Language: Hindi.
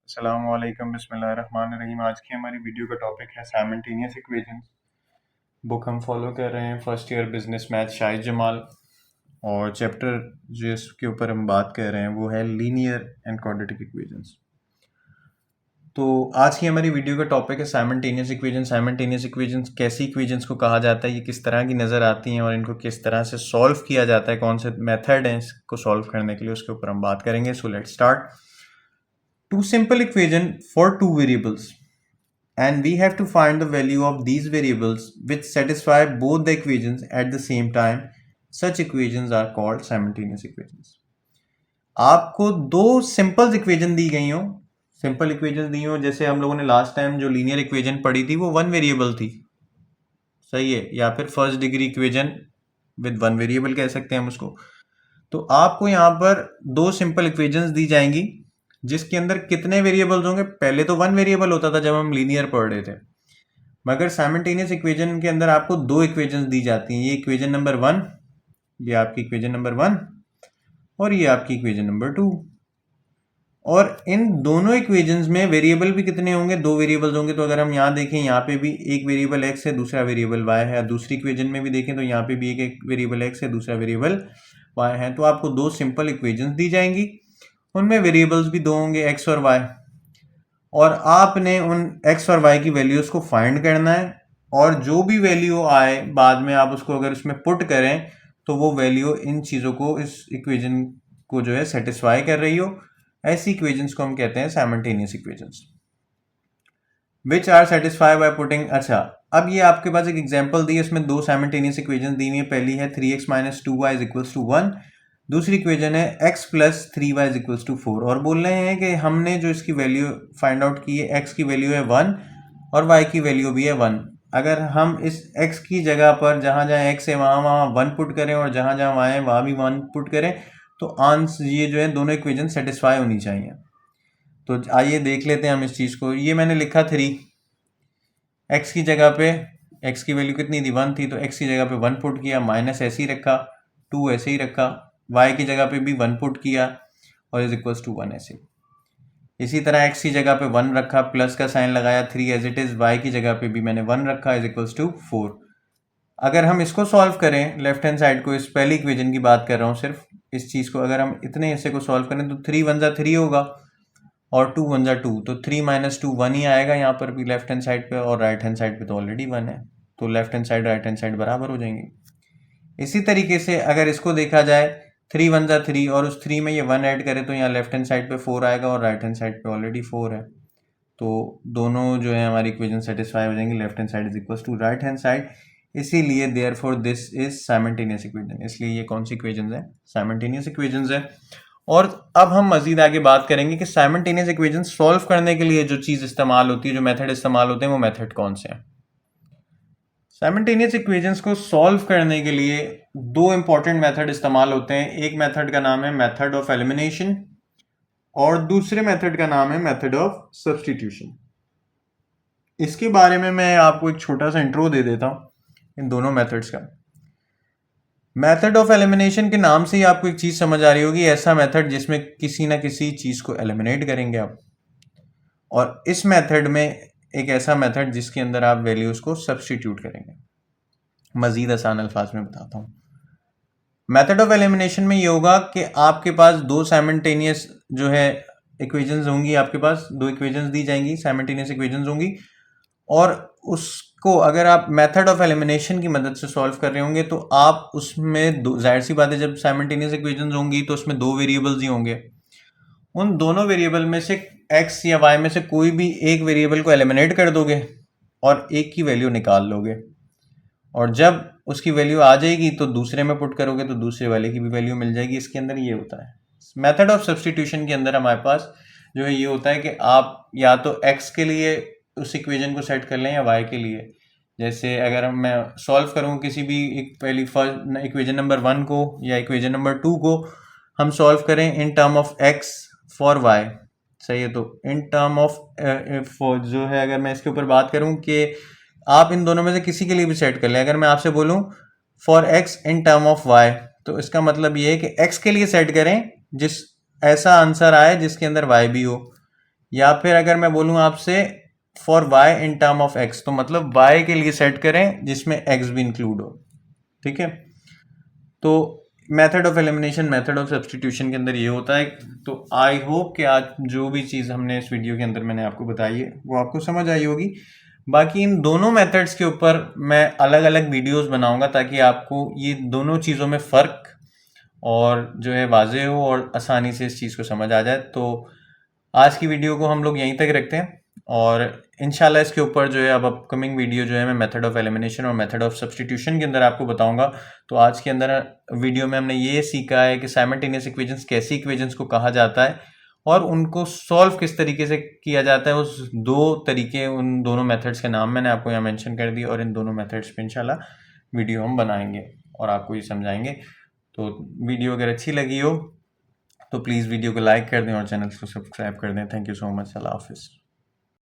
अस्सलामुअलैकुम बिस्मिल्लाहिर्रहमानिर्रहीम। आज की हमारी वीडियो का टॉपिक है साइमल्टेनियस इक्वेशंस। बुक हम फॉलो कर रहे हैं first year business math Shahid Jamal, और चैप्टर जिसके ऊपर हम बात कर रहे हैं वो है लीनियर एंड क्वाड्रेटिक इक्वेशंस। तो आज की हमारी वीडियो का टॉपिक है साइमल्टेनियस इक्वेशन। साइमल्टेनियस इक्वेशंस कैसी इक्वेशंस को कहा जाता है, ये किस तरह की नज़र आती हैं और इनको किस तरह से सॉल्व किया जाता है, कौन से मेथड हैं इसको सॉल्व करने के लिए, उसके ऊपर हम बात करेंगे। So let's start. Two simple equation for two variables and we have to find the value of these variables which satisfy both the equations at the same time. Such equations are called simultaneous equations. आपको दो सिंपल इक्वेशन दी गई हो, सिंपल इक्वेशन दी हो, जैसे हम लोगों ने लास्ट टाइम जो लीनियर इक्वेशन पढ़ी थी वो वन वेरिएबल थी, सही है, या फिर first degree equation with one variable कह सकते हैं हम उसको। तो आपको यहाँ पर दो सिंपल इक्वेशंस दी जाएंगी जिसके अंदर कितने वेरिएबल्स होंगे। पहले तो वन वेरिएबल होता था जब हम लीनियर पढ़ रहे थे, मगर साइमल्टेनियस इक्वेशन के अंदर आपको दो इक्वेशंस दी जाती हैं। ये इक्वेशन नंबर वन, ये आपकी इक्वेशन नंबर वन, और ये आपकी इक्वेशन नंबर टू। और इन दोनों इक्वेशंस में वेरिएबल भी कितने होंगे, दो वेरिएबल्स होंगे। तो अगर हम यहाँ देखें, यहाँ पे भी एक वेरिएबल एक्स है, दूसरा वेरिएबल वाई है। दूसरी इक्वेशन में भी देखें तो यहाँ पे भी एक वेरिएबल एक्स है, दूसरा वेरिएबल वाई है। तो आपको दो सिंपल इक्वेशंस दी जाएंगी, उनमें वेरिएबल्स भी दो होंगे, एक्स और वाई, और आपने उन एक्स और वाई की वैल्यूज को फाइंड करना है। और जो भी वैल्यू आए बाद में आप उसको अगर उसमें पुट करें तो वो वैल्यू इन चीज़ों को, इस इक्वेशन को जो है सेटिस्फाई कर रही हो। ऐसी इक्वेशंस को हम कहते हैं simultaneous equations which are satisfy by putting. अच्छा, अब ये आपके पास एक एग्जांपल दी है, इसमें दो साइमल्टेनियस इक्वेशंस दी हुई है। पहली है 3x minus 2y is equals to 1, दूसरी इक्वेशन है x plus 3y is equals to 4। और बोल रहे हैं कि हमने जो इसकी वैल्यू फाइंड आउट की है, x की वैल्यू है 1 और y की वैल्यू भी है 1। अगर हम इस x की जगह पर जहाँ जहाँ x है वहाँ 1 पुट करें और जहाँ जहाँ y है वहाँ भी 1 पुट करें तो आंसर ये जो है दोनों इक्वेशन सेटिस्फाई होनी चाहिए। तो आइए देख लेते हैं हम इस चीज़ को। ये मैंने लिखा 3, x की जगह पे x की वैल्यू कितनी थी, 1 थी, तो x की जगह पे 1 पुट किया, माइनस ऐसे ही रखा, 2 ऐसे ही रखा, y की जगह पे भी 1 पुट किया और इज इक्वल्स टू 1 ऐसे। इसी तरह x की जगह पे 1 रखा, प्लस का साइन लगाया, 3 एज इट इज, y की जगह पे भी मैंने 1 रखा, इज इक्वल्स टू 4। अगर हम इसको सॉल्व करें, लेफ्ट हैंड साइड को, इस पहली इक्वेशन की बात कर रहा हूँ सिर्फ, इस चीज़ को अगर हम इतने हिस्से को सॉल्व करें तो 3 वन जा 3 होगा और 2 वन जा 2, तो 3 माइनस 2 1 ही आएगा यहाँ पर भी लेफ्ट हैंड साइड पे, और राइट हैंड साइड पे तो ऑलरेडी 1 है, तो left hand side right hand side बराबर हो जाएंगे। इसी तरीके से अगर इसको देखा जाए, 3 वन जा 3 और उस 3 में ये 1 ऐड करें तो यहाँ लेफ्ट हैंड साइड पे 4 आएगा और राइट हैंड साइड पे ऑलरेडी 4 है, तो दोनों जो है हमारी इक्वेशन सेटिस्फाई हो जाएंगी, left hand side is equal to right hand side. इसीलिए therefore this is simultaneous equation, इसलिए ये कौन सी इक्वेशंस है, साइमल्टेनियस इक्वेशंस है। और अब हम मजीद आगे बात करेंगे कि साइमल्टेनियस इक्वेशन सॉल्व करने के लिए जो चीज़ इस्तेमाल होती है, जो मेथड इस्तेमाल होते हैं, वो मेथड कौन से हैं। साइमल्टेनियस इक्वेशंस को सॉल्व करने के लिए दो इंपॉर्टेंट मेथड इस्तेमाल होते हैं। एक मेथड का नाम है मेथड ऑफ एलिमिनेशन और दूसरे मेथड का नाम है मेथड ऑफ सब्स्टिट्यूशन। इसके बारे में मैं आपको एक छोटा सा इंट्रो दे देता हूँ इन दोनों मेथड्स का। मेथड ऑफ एलिमिनेशन के नाम से ही आपको एक चीज़ समझ आ रही होगी, ऐसा मेथड जिसमें किसी ना किसी चीज़ को एलिमिनेट करेंगे आप। और इस मेथड में एक ऐसा मेथड जिसके अंदर आप वैल्यूज़ को सब्स्टिट्यूट करेंगे। मज़ीद आसान अल्फाज में बताता हूँ। मेथड ऑफ एलिमिनेशन में ये होगा कि आपके पास दो साइमल्टेनियस जो है इक्वेशंस होंगी, आपके पास दो इक्वेशंस दी जाएंगी, साइमल्टेनियस इक्वेशंस होंगी, और उसको अगर आप मेथड ऑफ एलिमिनेशन की मदद से सॉल्व कर रहे होंगे तो आप उसमें जाहिर सी बात है, जब साइमल्टेनियस इक्वेशंस होंगी तो उसमें दो वेरिएबल्स ही होंगे। उन दोनों वेरिएबल में से x या y में से कोई भी एक वेरिएबल को एलिमिनेट कर दोगे और एक की वैल्यू निकाल लोगे, और जब उसकी वैल्यू आ जाएगी तो दूसरे में पुट करोगे तो दूसरे वाले की भी वैल्यू मिल जाएगी। इसके अंदर ये होता है मेथड ऑफ सब्स्टिट्यूशन के अंदर हमारे पास जो है ये होता है कि आप या तो x के लिए उस इक्वेशन को सेट कर लें या y के लिए। जैसे अगर मैं सॉल्व करूँ किसी भी एक पहली फर्स्ट इक्वेशन नंबर 1 को या इक्वेशन नंबर 2 को हम सॉल्व करें इन term of x for y, सही है, तो इन टर्म ऑफ जो है अगर मैं इसके ऊपर बात करूं कि आप इन दोनों में से किसी के लिए भी सेट कर लें। अगर मैं आपसे बोलूं for x in term of y, तो इसका मतलब ये है कि x के लिए सेट करें जिस ऐसा आंसर आए जिसके अंदर y भी हो, या फिर अगर मैं बोलूँ आपसे for Y in term of X, तो मतलब वाई के लिए सेट करें जिसमें एक्स भी इंक्लूड हो। ठीक है, तो method of elimination, method of substitution के अंदर ये होता है। तो आई होप कि आज जो भी चीज़ हमने इस वीडियो के अंदर मैंने आपको बताई है वो आपको समझ आई होगी। बाकी इन दोनों मेथड्स के ऊपर मैं अलग अलग वीडियोस बनाऊंगा ताकि आपको ये दोनों चीज़ों में फ़र्क और जो है वाज़ेह हो और आसानी से इस चीज़ को समझ आ जाए। तो आज की वीडियो को हम लोग यहीं तक रखते हैं और इंशाल्लाह इसके ऊपर जो है अब अपकमिंग वीडियो जो है मैं मेथड ऑफ एलिमिनेशन और मेथड ऑफ सब्सटीट्यूशन के अंदर आपको बताऊंगा। तो आज के अंदर वीडियो में हमने ये सीखा है कि साइमल्टेनियस इक्वेशंस कैसी इक्वेशंस को कहा जाता है और उनको सॉल्व किस तरीके से किया जाता है। उस दो तरीके, उन दोनों मेथड्स के नाम मैंने आपको यहाँ मेंशन कर दिए और इन दोनों मेथड्स पे इंशाल्लाह वीडियो हम बनाएंगे और आपको ये समझाएंगे। तो वीडियो अगर अच्छी लगी हो तो प्लीज़ वीडियो को लाइक कर दें और चैनल को सब्सक्राइब कर दें। Thank you so much. Allah हाफिज़।